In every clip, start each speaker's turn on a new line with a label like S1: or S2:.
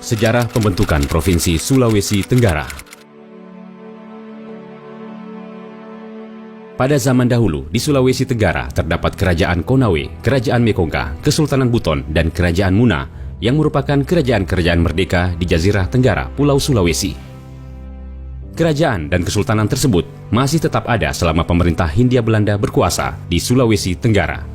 S1: Sejarah pembentukan Provinsi Sulawesi Tenggara. Pada zaman dahulu, di Sulawesi Tenggara terdapat Kerajaan Konawe, Kerajaan Mekongga, Kesultanan Buton, dan Kerajaan Muna, yang merupakan kerajaan-kerajaan merdeka di Jazirah Tenggara, Pulau Sulawesi. Kerajaan dan kesultanan tersebut masih tetap ada selama pemerintah Hindia Belanda berkuasa di Sulawesi Tenggara,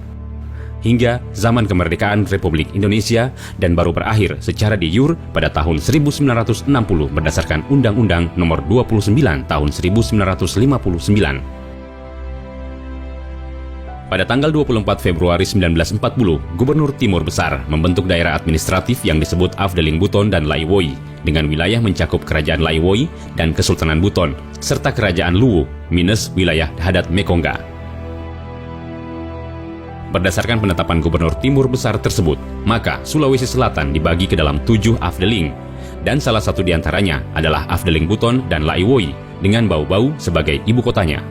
S1: hingga zaman kemerdekaan Republik Indonesia, dan baru berakhir secara de jure pada tahun 1960 berdasarkan Undang-Undang Nomor 29 Tahun 1959. Pada tanggal 24 Februari 1940, Gubernur Timur Besar membentuk daerah administratif yang disebut Afdeling Buton dan Laiwoi, dengan wilayah mencakup Kerajaan Laiwoi dan Kesultanan Buton, serta Kerajaan Luwu, minus wilayah Hadat Mekongga. Berdasarkan penetapan Gubernur Timur Besar tersebut, maka Sulawesi Selatan dibagi ke dalam 7 Afdeling, dan salah satu di antaranya adalah Afdeling Buton dan Laiwoi, dengan Bau-Bau sebagai ibu kotanya.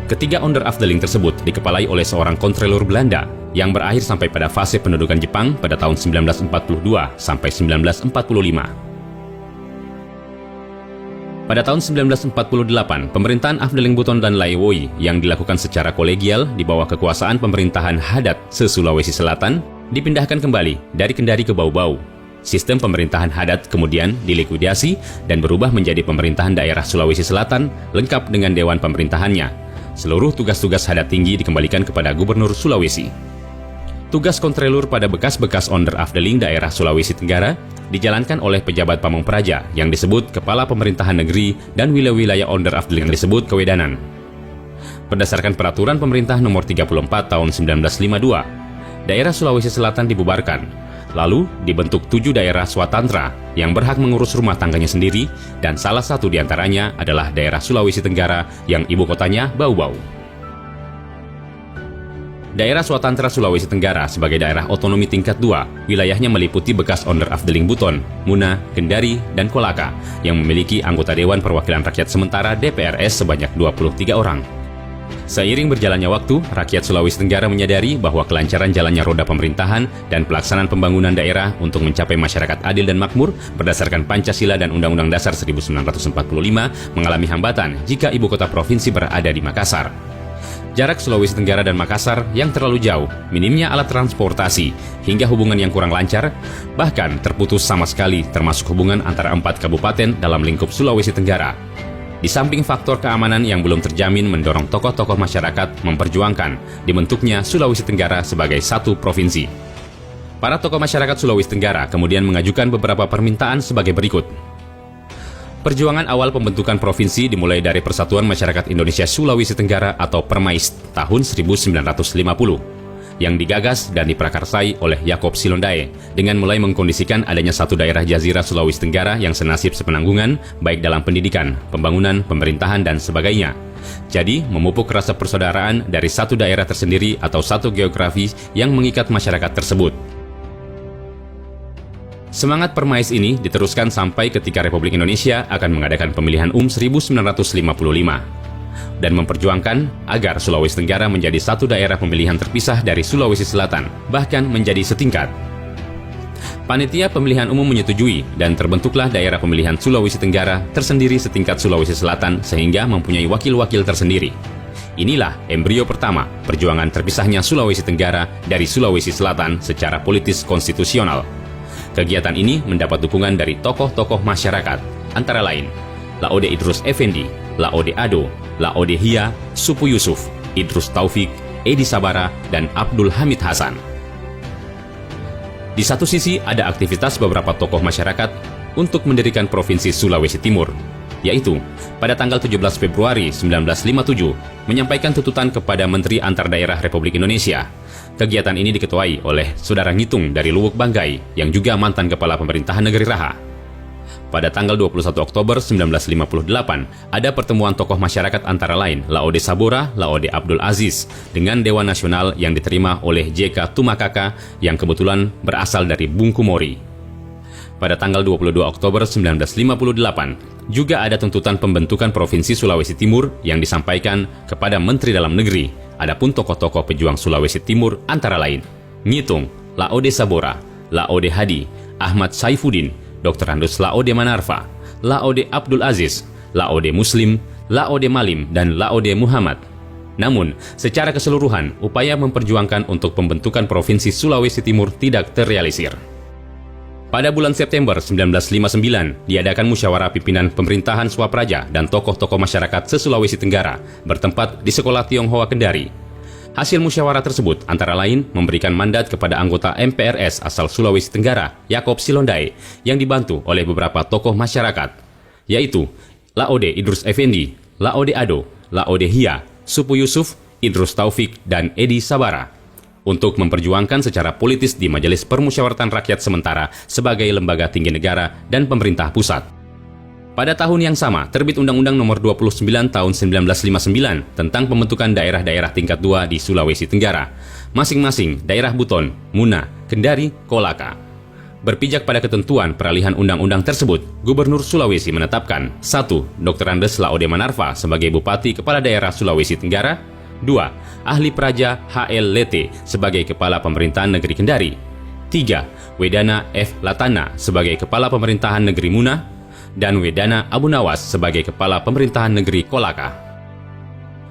S1: Ketiga onder Afdeling tersebut dikepalai oleh seorang kontrolur Belanda yang berakhir sampai pada fase pendudukan Jepang pada tahun 1942 sampai 1945. Pada tahun 1948, pemerintahan Afdeling Buton dan Laiwoi yang dilakukan secara kolegial di bawah kekuasaan pemerintahan Hadat se-Sulawesi Selatan dipindahkan kembali dari Kendari ke Bau-Bau. Sistem pemerintahan Hadat kemudian dilikuidasi dan berubah menjadi pemerintahan daerah Sulawesi Selatan lengkap dengan dewan pemerintahannya. Seluruh tugas-tugas Hadat tinggi dikembalikan kepada Gubernur Sulawesi. Tugas kontrolur pada bekas-bekas onder Afdeling daerah Sulawesi Tenggara dijalankan oleh pejabat pamong praja yang disebut Kepala Pemerintahan Negeri dan wilayah-wilayah onder Afdeling yang disebut Kewedanan. Berdasarkan Peraturan Pemerintah Nomor 34 Tahun 1952, daerah Sulawesi Selatan dibubarkan. Lalu dibentuk 7 daerah swatantra yang berhak mengurus rumah tangganya sendiri, dan salah satu di antaranya adalah daerah Sulawesi Tenggara yang ibu kotanya Bau-Bau. Daerah Swatantra Sulawesi Tenggara sebagai daerah otonomi tingkat 2, wilayahnya meliputi bekas onder Afdeling Buton, Muna, Kendari, dan Kolaka yang memiliki anggota Dewan Perwakilan Rakyat Sementara DPRS sebanyak 23 orang. Seiring berjalannya waktu, rakyat Sulawesi Tenggara menyadari bahwa kelancaran jalannya roda pemerintahan dan pelaksanaan pembangunan daerah untuk mencapai masyarakat adil dan makmur berdasarkan Pancasila dan Undang-Undang Dasar 1945 mengalami hambatan jika ibu kota provinsi berada di Makassar. Jarak Sulawesi Tenggara dan Makassar yang terlalu jauh, minimnya alat transportasi, hingga hubungan yang kurang lancar, bahkan terputus sama sekali termasuk hubungan antara 4 kabupaten dalam lingkup Sulawesi Tenggara. Di samping faktor keamanan yang belum terjamin mendorong tokoh-tokoh masyarakat memperjuangkan dibentuknya Sulawesi Tenggara sebagai satu provinsi. Para tokoh masyarakat Sulawesi Tenggara kemudian mengajukan beberapa permintaan sebagai berikut. Perjuangan awal pembentukan provinsi dimulai dari Persatuan Masyarakat Indonesia Sulawesi Tenggara atau Permais tahun 1950. Yang digagas dan diprakarsai oleh Yakob Silondae dengan mulai mengkondisikan adanya satu daerah Jazirah Sulawesi Tenggara yang senasib sepenanggungan baik dalam pendidikan, pembangunan, pemerintahan, dan sebagainya. Jadi, memupuk rasa persaudaraan dari satu daerah tersendiri atau satu geografi yang mengikat masyarakat tersebut. Semangat Permais ini diteruskan sampai ketika Republik Indonesia akan mengadakan pemilihan 1955. Dan memperjuangkan agar Sulawesi Tenggara menjadi satu daerah pemilihan terpisah dari Sulawesi Selatan, bahkan menjadi setingkat. Panitia pemilihan umum menyetujui dan terbentuklah daerah pemilihan Sulawesi Tenggara tersendiri setingkat Sulawesi Selatan sehingga mempunyai wakil-wakil tersendiri. Inilah embrio pertama perjuangan terpisahnya Sulawesi Tenggara dari Sulawesi Selatan secara politis konstitusional. Kegiatan ini mendapat dukungan dari tokoh-tokoh masyarakat, antara lain Laode Idrus Effendi, Laode Ado, Laode Hia, Supu Yusuf, Idrus Taufik, Edi Sabara, dan Abdul Hamid Hasan. Di satu sisi ada aktivitas beberapa tokoh masyarakat untuk mendirikan Provinsi Sulawesi Timur, yaitu pada tanggal 17 Februari 1957 menyampaikan tuntutan kepada Menteri Antar Daerah Republik Indonesia. Kegiatan ini diketuai oleh Saudara Ngitung dari Luwuk Banggai yang juga mantan Kepala Pemerintahan Negeri Raha. Pada tanggal 21 Oktober 1958, ada pertemuan tokoh masyarakat antara lain Laode Sabora, Laode Abdul Aziz, dengan Dewan Nasional yang diterima oleh J.K. Tumakaka yang kebetulan berasal dari Bungkumori. Pada tanggal 22 Oktober 1958, juga ada tuntutan pembentukan Provinsi Sulawesi Timur yang disampaikan kepada Menteri Dalam Negeri. Adapun tokoh-tokoh pejuang Sulawesi Timur antara lain Ngitung, Laode Sabora, Laode Hadi, Ahmad Saifuddin, Dr. Andus Laode Manarfa, Laode Abdul Aziz, Laode Muslim, Laode Malim, dan Laode Muhammad. Namun, secara keseluruhan, upaya memperjuangkan untuk pembentukan Provinsi Sulawesi Timur tidak terrealisir. Pada bulan September 1959, diadakan musyawarah pimpinan pemerintahan Swapraja dan tokoh-tokoh masyarakat se-Sulawesi Tenggara bertempat di Sekolah Tionghoa Kendari. Hasil musyawarah tersebut antara lain memberikan mandat kepada anggota MPRS asal Sulawesi Tenggara, Yaakob Silondai, yang dibantu oleh beberapa tokoh masyarakat, yaitu Laode Idrus Effendi, Laode Ado, Laode Hia, Supu Yusuf, Idrus Taufik, dan Edi Sabara, untuk memperjuangkan secara politis di Majelis Permusyawaratan Rakyat Sementara sebagai lembaga tinggi negara dan pemerintah pusat. Pada tahun yang sama, terbit Undang-Undang Nomor 29 Tahun 1959 tentang pembentukan daerah-daerah tingkat 2 di Sulawesi Tenggara, masing-masing daerah Buton, Muna, Kendari, Kolaka. Berpijak pada ketentuan peralihan undang-undang tersebut, Gubernur Sulawesi menetapkan 1. Dr. Andes Laode Manarfa sebagai Bupati Kepala Daerah Sulawesi Tenggara, 2. Ahli Praja H.L. Lete sebagai Kepala Pemerintahan Negeri Kendari, 3. Wedana F. Latana sebagai Kepala Pemerintahan Negeri Muna, dan Wedana Abu Nawas sebagai Kepala Pemerintahan Negeri Kolaka.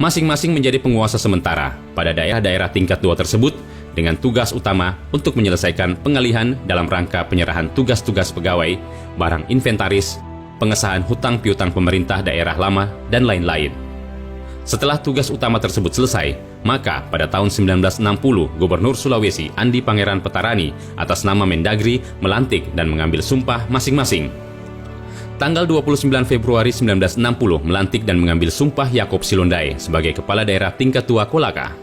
S1: Masing-masing menjadi penguasa sementara pada daerah-daerah tingkat 2 tersebut dengan tugas utama untuk menyelesaikan pengalihan dalam rangka penyerahan tugas-tugas pegawai, barang inventaris, pengesahan hutang piutang pemerintah daerah lama, dan lain-lain. Setelah tugas utama tersebut selesai, maka pada tahun 1960 Gubernur Sulawesi Andi Pangeran Petarani atas nama Mendagri melantik dan mengambil sumpah masing-masing. Tanggal 29 Februari 1960 melantik dan mengambil sumpah Yaakob Silondai sebagai Kepala Daerah Tingkat 2 Kolaka.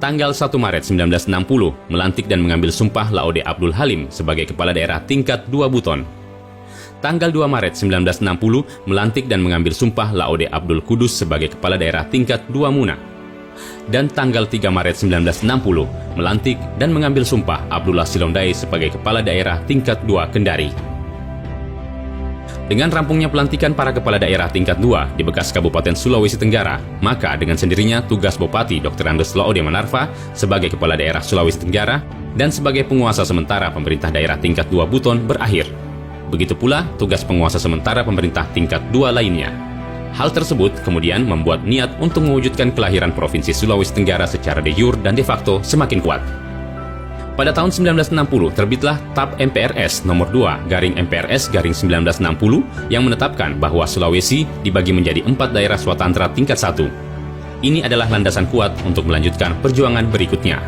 S1: Tanggal 1 Maret 1960 melantik dan mengambil sumpah Laode Abdul Halim sebagai Kepala Daerah Tingkat 2 Buton. Tanggal 2 Maret 1960 melantik dan mengambil sumpah Laode Abdul Kudus sebagai Kepala Daerah Tingkat 2 Muna. Dan tanggal 3 Maret 1960 melantik dan mengambil sumpah Abdullah Silondai sebagai Kepala Daerah Tingkat 2 Kendari. Dengan rampungnya pelantikan para kepala daerah tingkat 2 di bekas Kabupaten Sulawesi Tenggara, maka dengan sendirinya tugas Bupati Dr. Andes Laode Manarfa sebagai Kepala Daerah Sulawesi Tenggara dan sebagai penguasa sementara pemerintah daerah tingkat 2 Buton berakhir. Begitu pula tugas penguasa sementara pemerintah tingkat 2 lainnya. Hal tersebut kemudian membuat niat untuk mewujudkan kelahiran Provinsi Sulawesi Tenggara secara de jure dan de facto semakin kuat. Pada tahun 1960 terbitlah TAP MPRS nomor 2 garing MPRS garing 1960 yang menetapkan bahwa Sulawesi dibagi menjadi 4 daerah swatantra tingkat 1. Ini adalah landasan kuat untuk melanjutkan perjuangan berikutnya.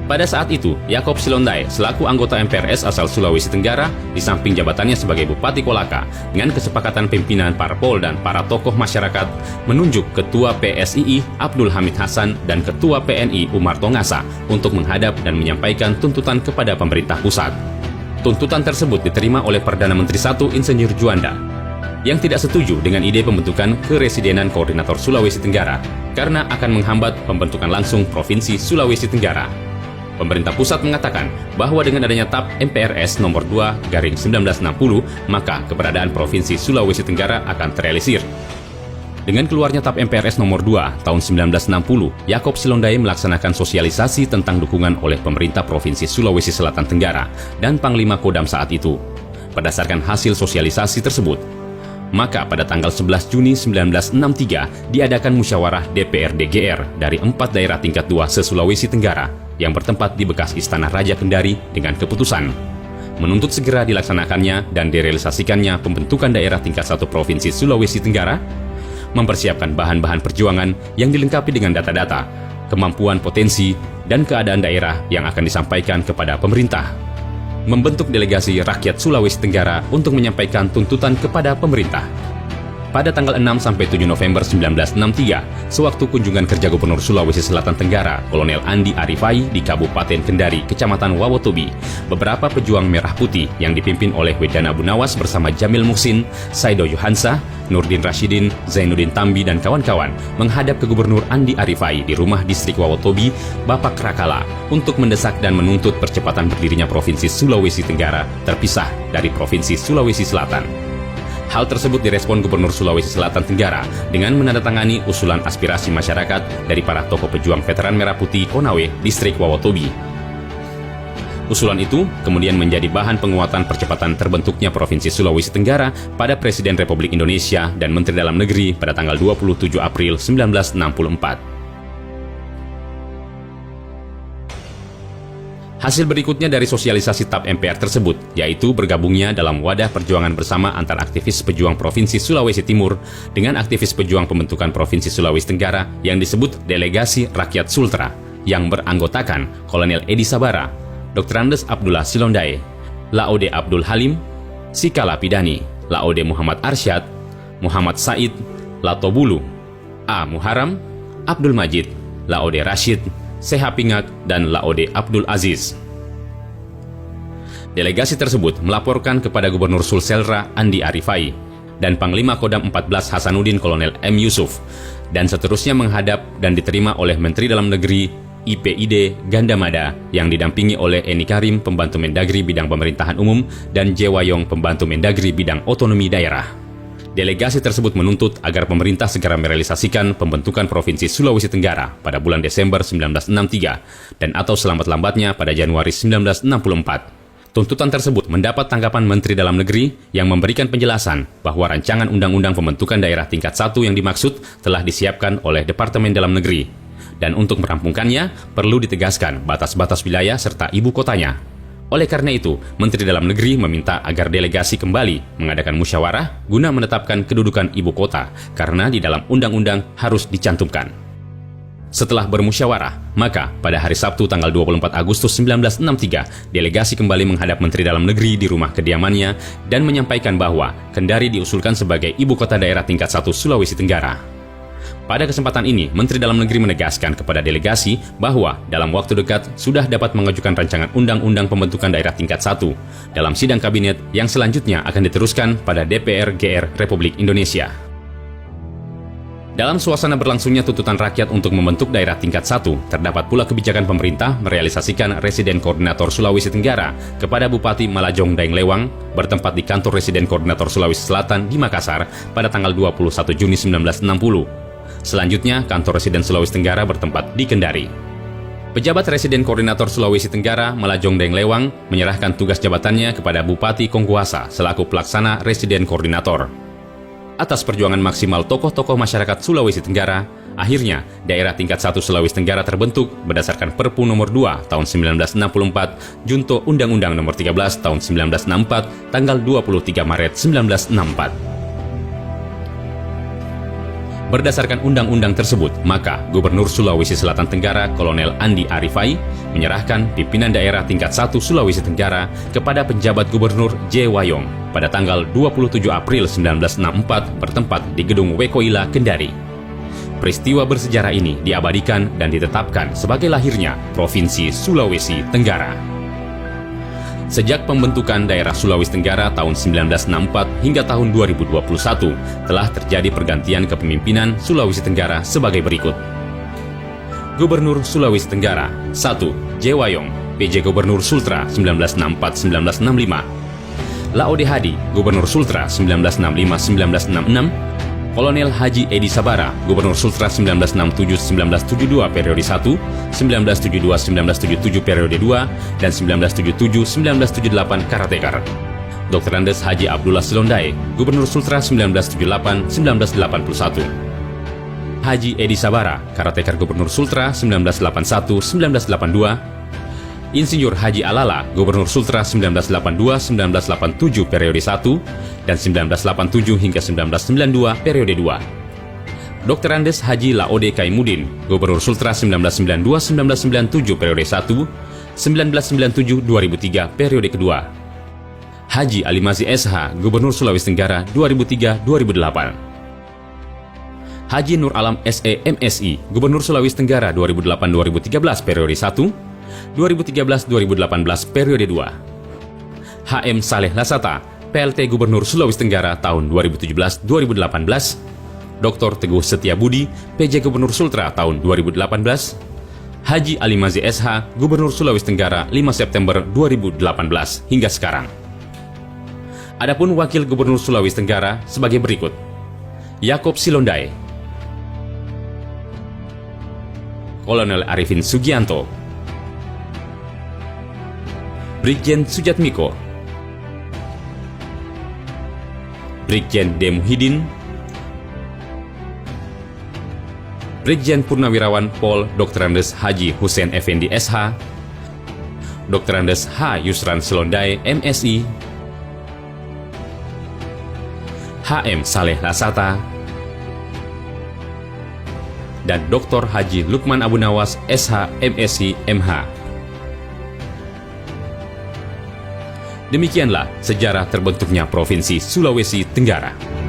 S1: Pada saat itu, Yaakob Silondai selaku anggota MPRS asal Sulawesi Tenggara di samping jabatannya sebagai Bupati Kolaka dengan kesepakatan pimpinan parpol dan para tokoh masyarakat menunjuk Ketua PSII Abdul Hamid Hasan dan Ketua PNI Umar Tongasa untuk menghadap dan menyampaikan tuntutan kepada pemerintah pusat. Tuntutan tersebut diterima oleh Perdana Menteri I Insinyur Juanda yang tidak setuju dengan ide pembentukan Keresidenan Koordinator Sulawesi Tenggara karena akan menghambat pembentukan langsung Provinsi Sulawesi Tenggara. Pemerintah pusat mengatakan bahwa dengan adanya TAP MPRS nomor 2 garing 1960, maka keberadaan Provinsi Sulawesi Tenggara akan terrealisir. Dengan keluarnya TAP MPRS nomor 2 tahun 1960, Yaakob Silondai melaksanakan sosialisasi tentang dukungan oleh pemerintah Provinsi Sulawesi Selatan Tenggara dan Panglima Kodam saat itu. Berdasarkan hasil sosialisasi tersebut, maka pada tanggal 11 Juni 1963 diadakan musyawarah DPRD GR dari 4 daerah tingkat 2 se-Sulawesi Tenggara yang bertempat di bekas Istana Raja Kendari dengan keputusan menuntut segera dilaksanakannya dan direalisasikannya pembentukan daerah tingkat 1 Provinsi Sulawesi Tenggara, mempersiapkan bahan-bahan perjuangan yang dilengkapi dengan data-data, kemampuan potensi, dan keadaan daerah yang akan disampaikan kepada pemerintah. Membentuk delegasi rakyat Sulawesi Tenggara untuk menyampaikan tuntutan kepada pemerintah. Pada tanggal 6-7 November 1963, sewaktu kunjungan kerja Gubernur Sulawesi Selatan Tenggara, Kolonel Andi Arifai di Kabupaten Kendari, Kecamatan Wawotobi, beberapa pejuang merah putih yang dipimpin oleh Wedana Abu Nawas bersama Jamil Muhsin, Saido Yohansa, Nurdin Rashidin, Zainuddin Tambi, dan kawan-kawan menghadap ke Gubernur Andi Arifai di rumah distrik Wawotobi, Bapak Krakala, untuk mendesak dan menuntut percepatan berdirinya Provinsi Sulawesi Tenggara terpisah dari Provinsi Sulawesi Selatan. Hal tersebut direspon Gubernur Sulawesi Selatan Tenggara dengan menandatangani usulan aspirasi masyarakat dari para tokoh pejuang veteran Merah Putih Konawe, distrik Wawotobi. Usulan itu kemudian menjadi bahan penguatan percepatan terbentuknya Provinsi Sulawesi Tenggara pada Presiden Republik Indonesia dan Menteri Dalam Negeri pada tanggal 27 April 1964. Hasil berikutnya dari sosialisasi TAP MPR tersebut, yaitu bergabungnya dalam wadah perjuangan bersama antar aktivis pejuang Provinsi Sulawesi Timur dengan aktivis pejuang pembentukan Provinsi Sulawesi Tenggara yang disebut Delegasi Rakyat Sultra, yang beranggotakan Kolonel Edi Sabara, Dr. Andes Abdullah Silondai, Laode Abdul Halim, Sikala Pidani, Laode Muhammad Arsyad, Muhammad Said, Lato Bulu, A. Muharam, Abdul Majid, Laode Rashid, Seha Pingak, dan Laode Abdul Aziz. Delegasi tersebut melaporkan kepada Gubernur Sulselra Andi Arifai dan Panglima Kodam 14 Hasanuddin Kolonel M. Yusuf, dan seterusnya menghadap dan diterima oleh Menteri Dalam Negeri IPID Gandamada yang didampingi oleh Eni Karim, Pembantu Mendagri Bidang Pemerintahan Umum, dan Jewayong, Pembantu Mendagri Bidang Otonomi Daerah. Delegasi tersebut menuntut agar pemerintah segera merealisasikan pembentukan Provinsi Sulawesi Tenggara pada bulan Desember 1963 dan atau selambat-lambatnya pada Januari 1964. Tuntutan tersebut mendapat tanggapan Menteri Dalam Negeri yang memberikan penjelasan bahwa rancangan Undang-Undang Pembentukan Daerah Tingkat 1 yang dimaksud telah disiapkan oleh Departemen Dalam Negeri, dan untuk merampungkannya perlu ditegaskan batas-batas wilayah serta ibu kotanya. Oleh karena itu, Menteri Dalam Negeri meminta agar delegasi kembali mengadakan musyawarah guna menetapkan kedudukan ibu kota, karena di dalam undang-undang harus dicantumkan. Setelah bermusyawarah, maka pada hari Sabtu tanggal 24 Agustus 1963, delegasi kembali menghadap Menteri Dalam Negeri di rumah kediamannya dan menyampaikan bahwa Kendari diusulkan sebagai ibu kota daerah tingkat 1 Sulawesi Tenggara. Pada kesempatan ini, Menteri Dalam Negeri menegaskan kepada delegasi bahwa dalam waktu dekat sudah dapat mengajukan rancangan Undang-Undang Pembentukan Daerah Tingkat 1 dalam sidang kabinet yang selanjutnya akan diteruskan pada DPR GR Republik Indonesia. Dalam suasana berlangsungnya tuntutan rakyat untuk membentuk daerah tingkat 1, terdapat pula kebijakan pemerintah merealisasikan Residen Koordinator Sulawesi Tenggara kepada Bupati Malajong Daeng Lewang bertempat di kantor Residen Koordinator Sulawesi Selatan di Makassar pada tanggal 21 Juni 1960. Selanjutnya, kantor Residen Sulawesi Tenggara bertempat di Kendari. Pejabat Residen Koordinator Sulawesi Tenggara Malajong Daeng Lewang menyerahkan tugas jabatannya kepada Bupati Kongkuasa selaku pelaksana Residen Koordinator. Atas perjuangan maksimal tokoh-tokoh masyarakat Sulawesi Tenggara, akhirnya daerah tingkat 1 Sulawesi Tenggara terbentuk berdasarkan Perpu Nomor 2 Tahun 1964, Junto Undang-Undang Nomor 13 Tahun 1964, tanggal 23 Maret 1964. Berdasarkan undang-undang tersebut, maka Gubernur Sulawesi Selatan Tenggara Kolonel Andi Arifai menyerahkan pimpinan daerah tingkat 1 Sulawesi Tenggara kepada penjabat Gubernur Jewayong pada tanggal 27 April 1964 bertempat di Gedung Wekoila, Kendari. Peristiwa bersejarah ini diabadikan dan ditetapkan sebagai lahirnya Provinsi Sulawesi Tenggara. Sejak pembentukan daerah Sulawesi Tenggara tahun 1964 hingga tahun 2021, telah terjadi pergantian kepemimpinan Sulawesi Tenggara sebagai berikut. Gubernur Sulawesi Tenggara 1. Jewayong, PJ Gubernur Sultra 1964-1965. Laode Hadi, Gubernur Sultra 1965-1966. Kolonel Haji Edi Sabara, Gubernur Sultra 1967-1972 periode 1, 1972-1977 periode 2, dan 1977-1978 Karatekar. Dr. Andes Haji Abdullah Silondai, Gubernur Sultra 1978-1981. Haji Edi Sabara, Karatekar Gubernur Sultra 1981-1982. Insinyur Haji Alala, Gubernur Sultra 1982-1987 periode 1 dan 1987 hingga 1992 periode 2. Dr. Andes Haji Laode Kaimudin, Gubernur Sultra 1992-1997 periode 1, 1997-2003 periode kedua. Haji Alimazi SH, Gubernur Sulawesi Tenggara 2003-2008. Haji Nur Alam SE MSI, Gubernur Sulawesi Tenggara 2008-2013 periode 1, 2013-2018 periode 2. HM Saleh Lasata, PLT Gubernur Sulawesi Tenggara tahun 2017-2018. Dr. Teguh Setiabudi, PJ Gubernur Sultra tahun 2018. Haji Alimazi SH, Gubernur Sulawesi Tenggara 5 September 2018 hingga sekarang. Adapun Wakil Gubernur Sulawesi Tenggara sebagai berikut. Yakob Silondai, Kolonel Arifin Sugianto, Brigjen Sujatmiko, Brigjen D. Muhyiddin, Brigjen Purnawirawan Pol Dr. Andes Haji Hussein Effendi SH, Dr. Andes H. Yusran Selondai MSI, HM Saleh Lasata, dan Dr. Haji Lukman Abu Nawas SH MSI MH. Demikianlah sejarah terbentuknya Provinsi Sulawesi Tenggara.